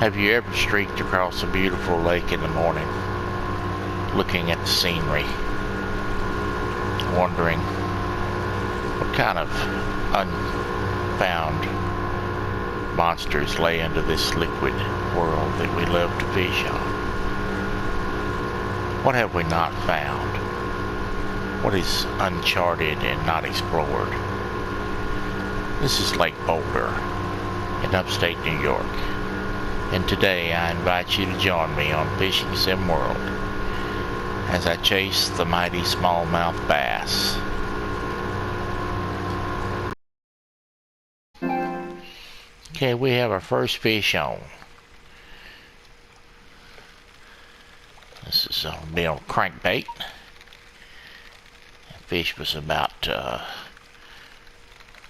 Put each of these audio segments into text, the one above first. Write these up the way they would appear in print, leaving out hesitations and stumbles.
Have you ever streaked across a beautiful lake in the morning, looking at the scenery, wondering what kind of unfound monsters lay under this liquid world that we love to fish on? What have we not found? What is uncharted and not explored? This is Lake Boulder in upstate New York, and today I invite you to join me on Fishing Sim World as I chase the mighty smallmouth bass. Okay, we have our first fish on. This is on a crankbait. The fish was about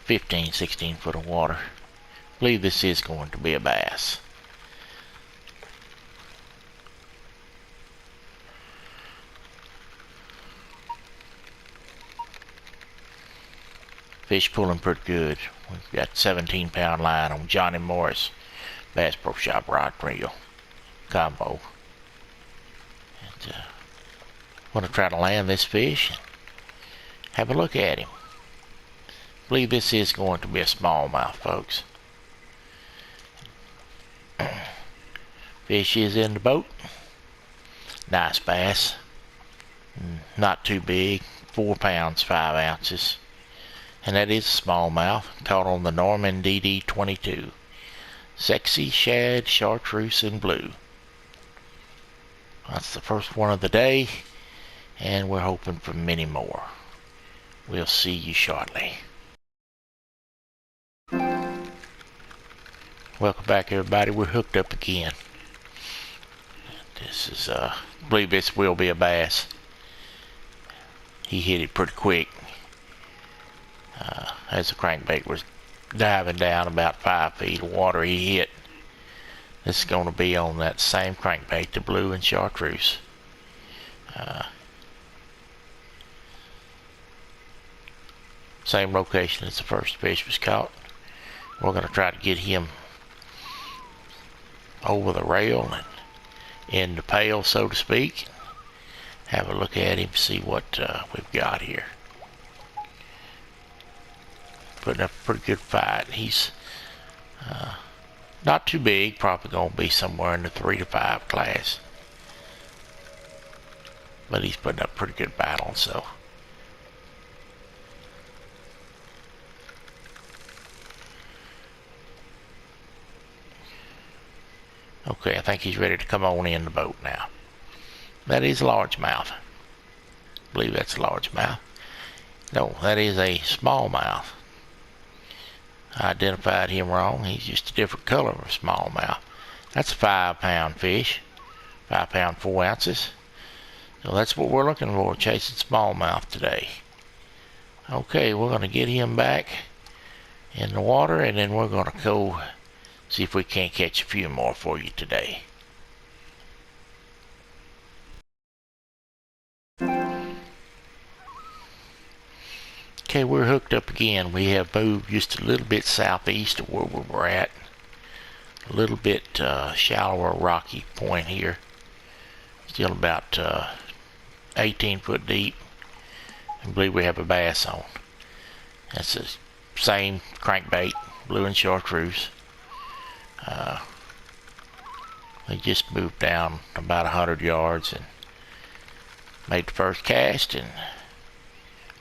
15-16 foot of water. I believe this is going to be a bass. Fish pulling pretty good. We've got 17-pound line on Johnny Morris Bass Pro Shop rod reel combo. And want to try to land this fish and have a look at him. I believe this is going to be a smallmouth, folks. Fish is in the boat. Nice bass. Not too big. 4 pounds 5 ounces. And that is a smallmouth, caught on the Norman DD22. Sexy shad, chartreuse, and blue. That's the first one of the day, and we're hoping for many more. We'll see you shortly. Welcome back, everybody. We're hooked up again. This is, I believe this will be a bass. He hit it pretty quick. As the crankbait was diving down about 5 feet of water, he hit. This is going to be on that same crankbait, the blue and chartreuse. Same location as the first fish was caught. We're going to try to get him over the rail and in the pail, so to speak. Have a look at him, see what we've got here. Putting up a pretty good fight. He's not too big, probably going to be somewhere in the 3 to 5 class. But he's putting up a pretty good battle, so. Okay, I think he's ready to come on in the boat now. That is a largemouth. I believe that's a largemouth. No, that is a smallmouth. I identified him wrong. He's just a different color of a smallmouth. That's a 5-pound fish. 5 pounds 4 ounces. So that's what we're looking for, chasing smallmouth today. Okay, we're going to get him back in the water, and then we're going to go see if we can't catch a few more for you today. Okay, we're hooked up again. We have moved just a little bit southeast of where we were at. A little bit shallower rocky point here. Still about 18 foot deep. I believe we have a bass on. That's the same crankbait, blue and chartreuse. We just moved down about 100 yards and made the first cast, and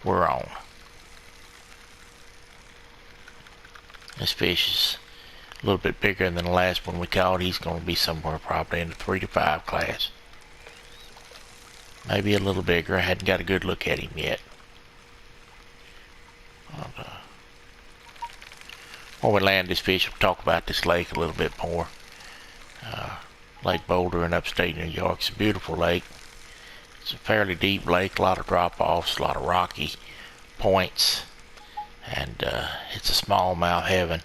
we're on. This fish is a little bit bigger than the last one we caught. He's going to be somewhere probably in the 3 to 5 class. Maybe a little bigger. I hadn't got a good look at him yet. Before we land this fish, we'll talk about this lake a little bit more. Lake Boulder in upstate New York. It's a beautiful lake. It's a fairly deep lake, a lot of drop-offs, a lot of rocky points. And it's a smallmouth heaven,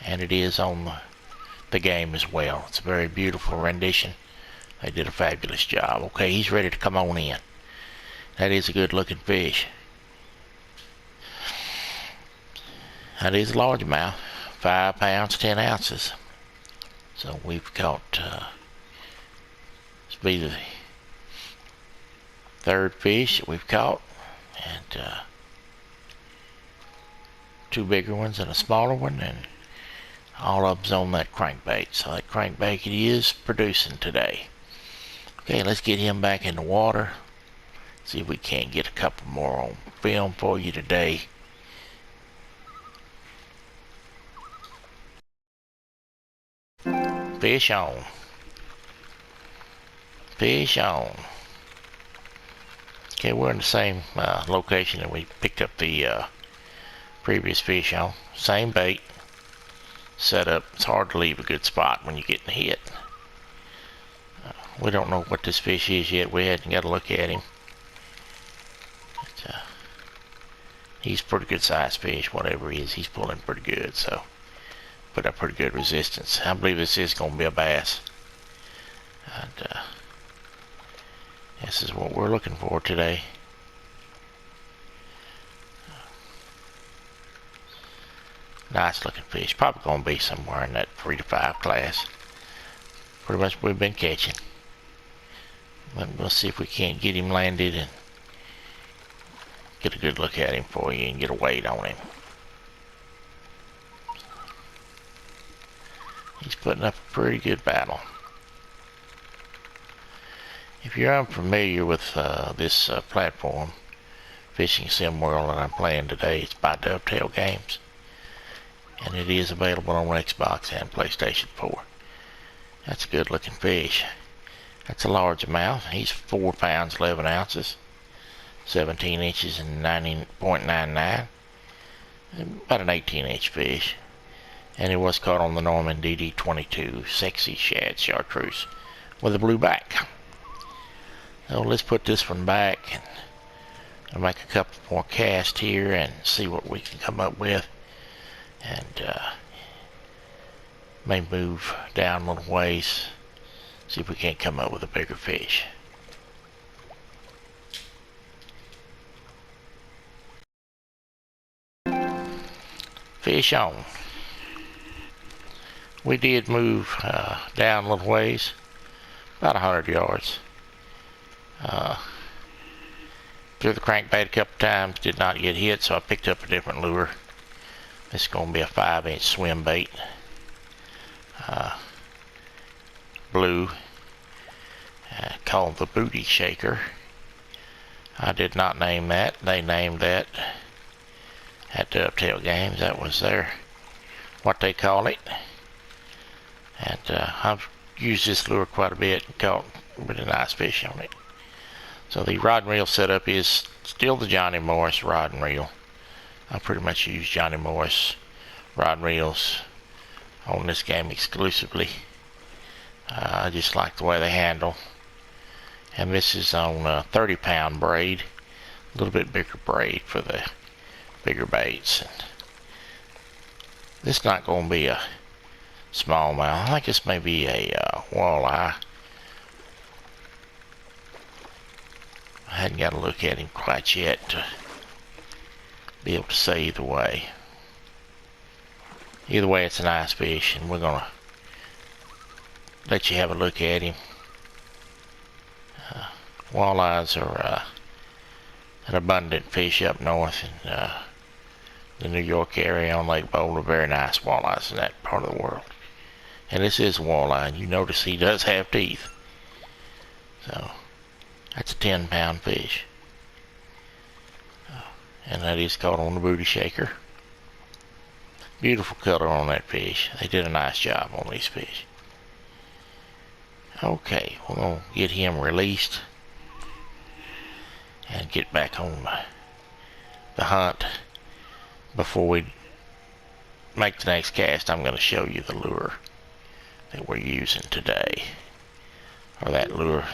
and it is on the game as well. It's a very beautiful rendition. They did a fabulous job. Okay, he's ready to come on in. That is a good looking fish. That is a largemouth, 5 pounds 10 ounces. So we've caught, this will be the third fish that we've caught, and two bigger ones and a smaller one, and all of them's on that crankbait. So that crankbait is producing today. Okay, let's get him back in the water. See if we can't get a couple more on film for you today. Fish on. Fish on. Okay, we're in the same location that we picked up the previous fish on. Same bait. Set up. It's hard to leave a good spot when you're getting hit. We don't know what this fish is yet. We hadn't got a look at him. But, he's a pretty good sized fish. Whatever he is, he's pulling pretty good. So put up pretty good resistance. I believe this is going to be a bass. And this is what we're looking for today. Nice looking fish. Probably going to be somewhere in that 3 to 5 class. Pretty much we've been catching. But we'll see if we can't get him landed and get a good look at him for you and get a weight on him. He's putting up a pretty good battle. If you're unfamiliar with this platform, Fishing Sim World that I'm playing today, it's by Dovetail Games. And it is available on Xbox and PlayStation 4. That's a good looking fish. That's a largemouth. He's 4 pounds 11 ounces, 17 inches and 90.99. About an 18-inch fish. And it was caught on the Norman DD22 Sexy Shad Chartreuse with a blue back. So let's put this one back and I'll make a couple more casts here and see what we can come up with. And may move down a little ways, see if we can't come up with a bigger fish. Fish on. We did move down a little ways, about 100 yards. Threw the crankbait a couple times, did not get hit, so I picked up a different lure. This is going to be a 5-inch swim bait. Blue. Called the Booty Shaker. I did not name that. They named that at Dovetail Games. That was what they call it. And I've used this lure quite a bit and caught really nice fish on it. So the rod and reel setup is still the Johnny Morris rod and reel. I pretty much use Johnny Morris rod and reels on this game exclusively. I just like the way they handle. And this is on a 30-pound braid. A little bit bigger braid for the bigger baits. And this is not going to be a smallmouth. I think this may be a walleye. I hadn't got a look at him quite yet to be able to say either way. Either way, it's a nice fish, and we're going to let you have a look at him. Walleyes are an abundant fish up north in the New York area on Lake Boulder. Very nice walleyes in that part of the world. And this is a walleye, and you notice he does have teeth. So that's a 10-pound fish. And that is caught on the Booty Shaker. Beautiful color on that fish. They did a nice job on these fish. Okay, we're going to get him released and get back on the hunt. Before we make the next cast, I'm going to show you the lure that we're using today. Or that lure.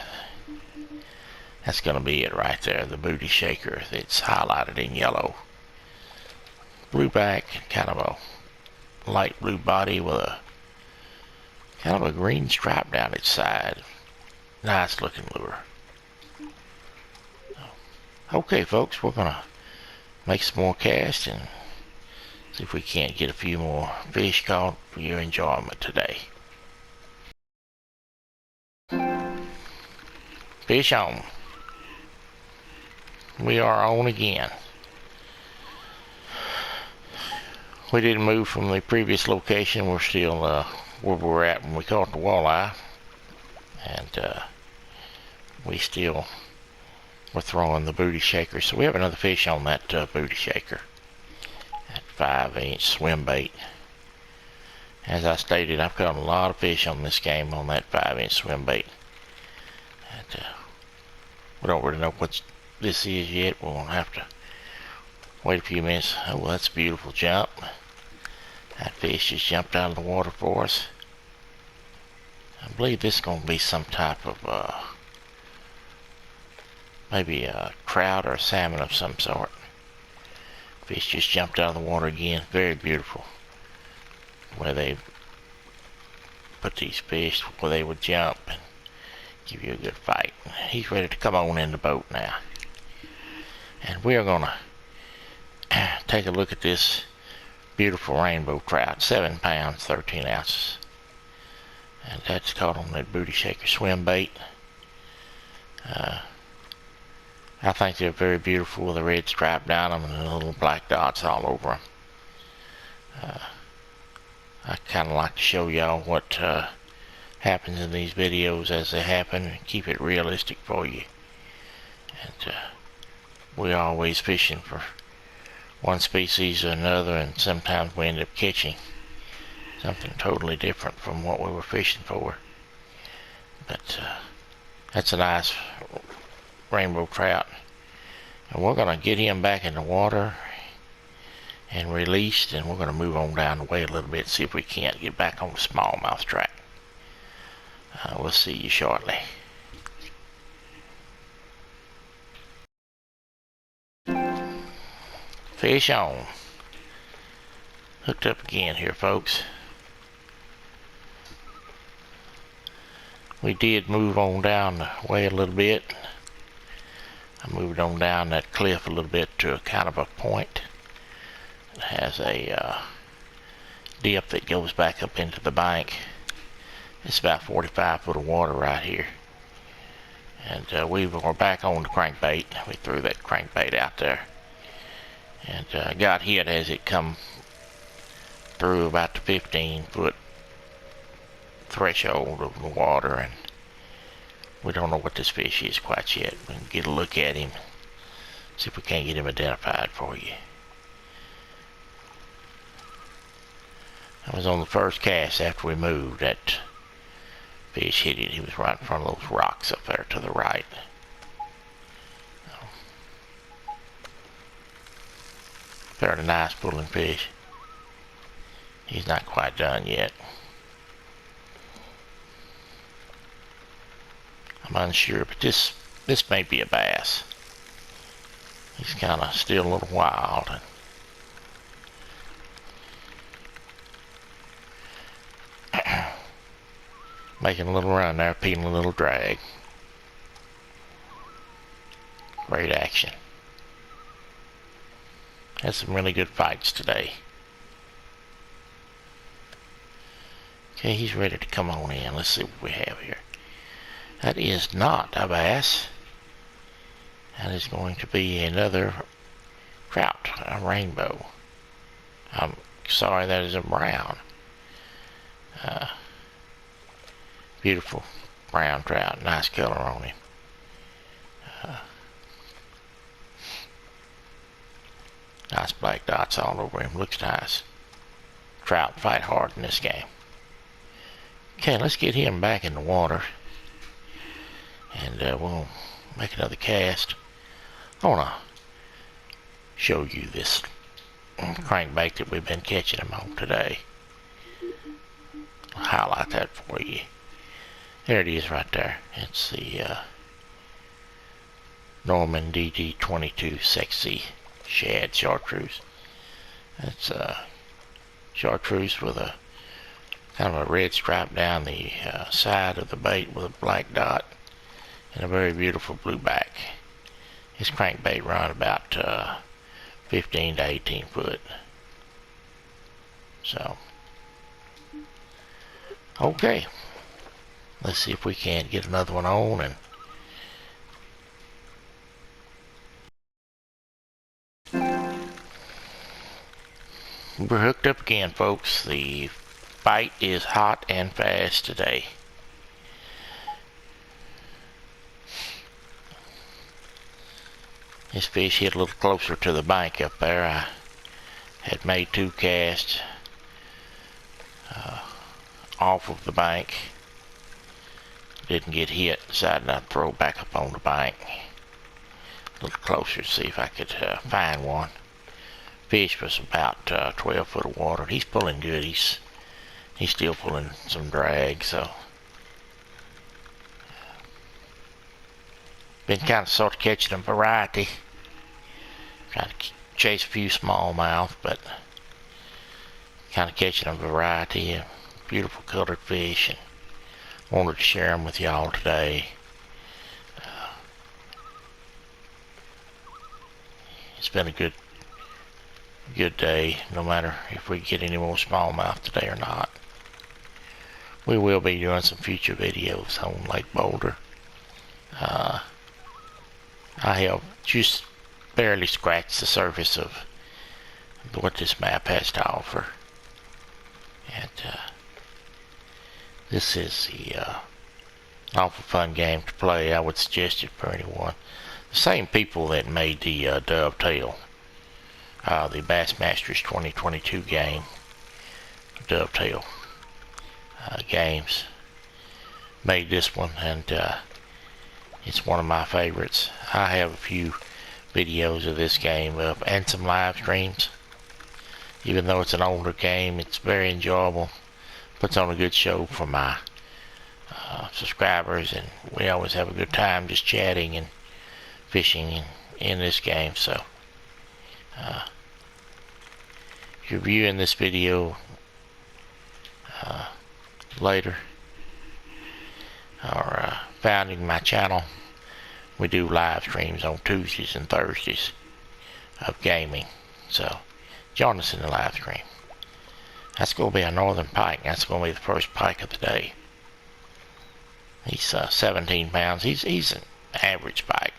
That's going to be it right there, the Booty Shaker. It's highlighted in yellow. Blue back, kind of a light blue body with a kind of a green stripe down its side. Nice looking lure. Okay folks, we're going to make some more casts and see if we can't get a few more fish caught for your enjoyment today. Fish on. We are on again. We didn't move from the previous location. We're still where we were at when we caught the walleye. And we still were throwing the booty shaker. So we have another fish on that booty shaker. That 5-inch swim bait. As I stated, I've caught a lot of fish on this game on that 5-inch swim bait. And we don't really know what this is yet. We'll have to wait a few minutes. Oh, well, that's a beautiful jump. That fish just jumped out of the water for us. I believe this is going to be some type of maybe a trout or a salmon of some sort. Fish just jumped out of the water again. Very beautiful. Where they put these fish where they would jump and give you a good fight. He's ready to come on in the boat now. And we're going to take a look at this beautiful rainbow trout. 7 pounds, 13 ounces. And that's caught on that booty shaker swim bait. I think they're very beautiful with a red stripe down them and the little black dots all over them. I kind of like to show y'all what happens in these videos as they happen and keep it realistic for you. And we're always fishing for one species or another, and sometimes we end up catching something totally different from what we were fishing for. But that's a nice rainbow trout. And we're going to get him back in the water and released, and we're going to move on down the way a little bit, see if we can't get back on the smallmouth track. We'll see you shortly. Fish on. Hooked up again here, folks. We did move on down the way a little bit. I moved on down that cliff a little bit to a kind of a point. It has a dip that goes back up into the bank. It's about 45 foot of water right here. And we were back on the crankbait. We threw that crankbait out there. And got hit as it come through about the 15-foot threshold of the water. And we don't know what this fish is quite yet. We can get a look at him. See if we can't get him identified for you. I was on the first cast after we moved. That fish hit it. He was right in front of those rocks up there to the right. Fairly nice pulling fish. He's not quite done yet. I'm unsure, but this may be a bass. He's kind of still a little wild. Making a little run there, peeling a little drag. Great action. Had some really good fights today. Okay, he's ready to come on in. Let's see what we have here. That is not a bass. That is going to be another trout, a rainbow. I'm sorry, that is a brown. Beautiful brown trout, nice color on him. Nice black dots all over him, looks nice. Trout fight hard in this game. Okay, let's get him back in the water. And we'll make another cast. I want to show you this crankbait that we've been catching them on today. I'll highlight that for you. There it is right there. It's the Norman DD22 Sexy Shad Chartreuse. That's chartreuse with a kind of a red stripe down the side of the bait with a black dot and a very beautiful blue back. His crankbait run about 15 to 18 foot. So, okay. Let's see if we can't get another one on and We're hooked up again, folks. The bite is hot and fast today. This fish hit a little closer to the bank up there. I had made 2 casts off of the bank. Didn't get hit. Decided I'd throw back up on the bank. A little closer to see if I could find one. Fish was about 12 foot of water. He's pulling good. He's still pulling some drag, so been kind of sort of catching a variety. Trying to chase a few smallmouth, but kind of catching a variety of beautiful colored fish, and wanted to share them with y'all today. It's been a good day, no matter if we get any more smallmouth today or not. We will be doing some future videos on Lake Boulder. I have just barely scratched the surface of what this map has to offer, and this is an awful fun game to play. I would suggest it for anyone. The same people that made the Dovetail, the Bassmasters 2022 game, Dovetail games, made this one, and it's one of my favorites. I have a few videos of this game up and some live streams. Even though it's an older game, it's very enjoyable. Puts on a good show for my subscribers, and we always have a good time just chatting and fishing in this game. So if you're viewing this video later, or founding my channel, we do live streams on Tuesdays and Thursdays of gaming, so join us in the live stream. That's going to be a northern pike. That's going to be the first pike of the day. He's 17 pounds. He's an average pike.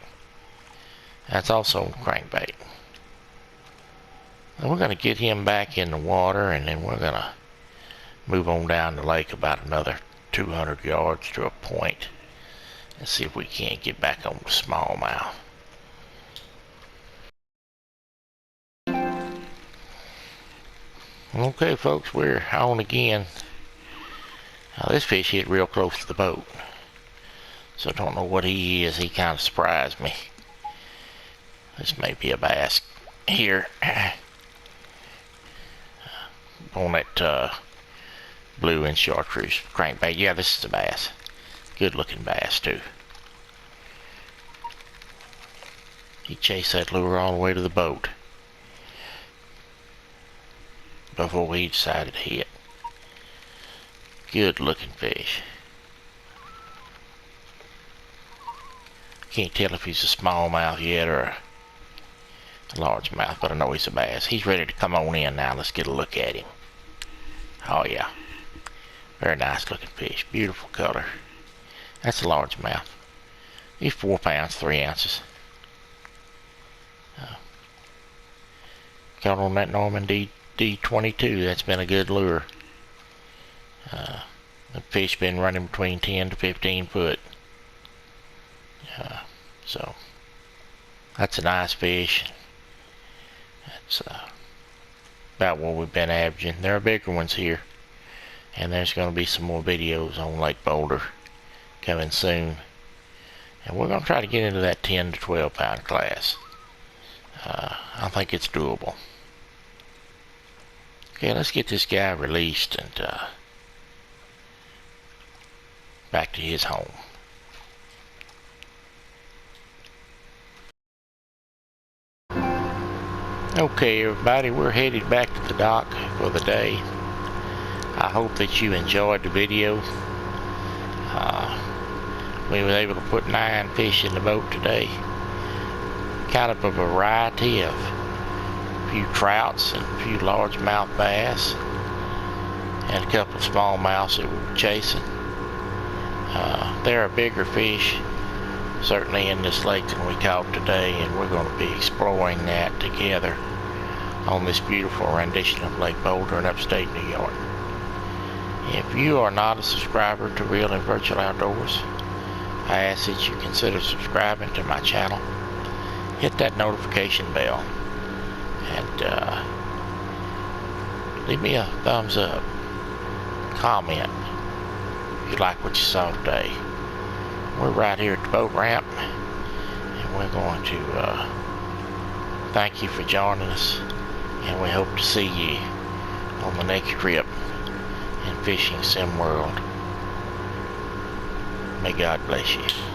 That's also crankbait. And we're going to get him back in the water, and then we're going to move on down the lake about another 200 yards to a point and see if we can't get back on the smallmouth. Okay, folks, we're on again. Now, this fish hit real close to the boat, so I don't know what he is. He kind of surprised me. This may be a bass here on that blue and chartreuse crankbait. Yeah, this is a bass. Good looking bass too. He chased that lure all the way to the boat before he decided to hit. Good looking fish. Can't tell if he's a smallmouth yet or a largemouth, but I know he's a bass. He's ready to come on in now. Let's get a look at him. Oh yeah, very nice looking fish. Beautiful color. That's a largemouth. He's 4 pounds 3 ounces. Caught on that Norman D22. That's been a good lure. The fish been running between 10 to 15 foot. So that's a nice fish. That's about what we've been averaging. There are bigger ones here, and there's going to be some more videos on Lake Boulder coming soon, and we're going to try to get into that 10 to 12 pound class. I think it's doable. Okay, let's get this guy released and back to his home. Okay, everybody, we're headed back to the dock for the day. I hope that you enjoyed the video. We were able to put 9 fish in the boat today. Kind of a variety of a few trouts and a few largemouth bass, and a couple of smallmouths that we were chasing. There are bigger fish certainly in this lake than we caught today, and we're going to be exploring that together on this beautiful rendition of Lake Boulder in upstate New York. If you are not a subscriber to Real and Virtual Outdoors, I ask that you consider subscribing to my channel. Hit that notification bell and leave me a thumbs up. Comment if you like what you saw today. We're right here at the boat ramp, and we're going to thank you for joining us, and we hope to see you on the next trip in Fishing Sim World. May God bless you.